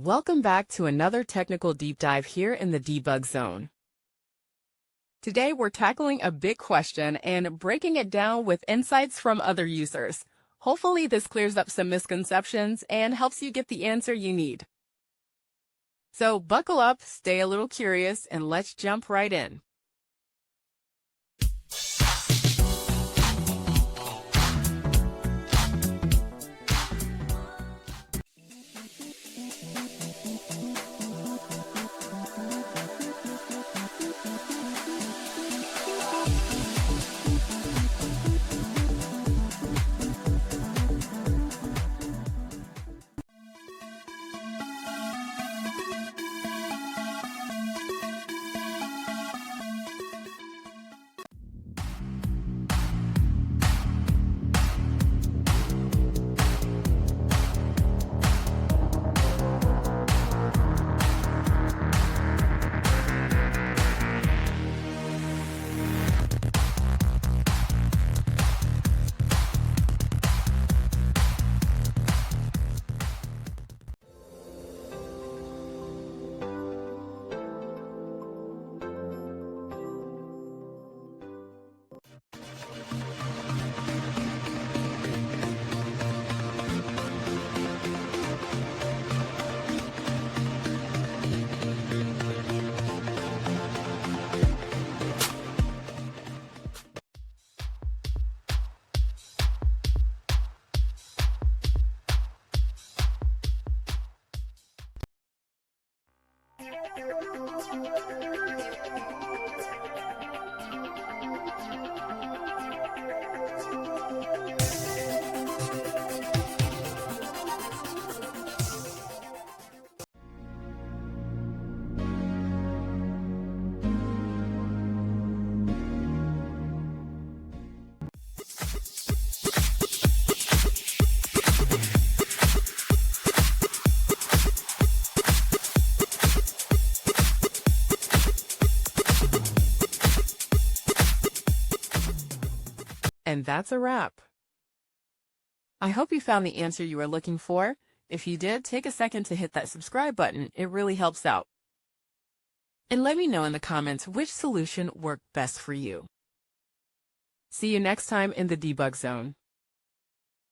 Welcome back to another technical deep dive here in the debug zone. Today we're tackling a big question and breaking it down with insights from other users. Hopefully this clears up some misconceptions and helps you get the answer you need. So buckle up, stay a little curious, and let's jump right in. And that's a wrap. I hope you found the answer you were looking for. If you did, take a second to hit that subscribe button. It really helps out. And let me know in the comments which solution worked best for you. See you next time in the debug zone.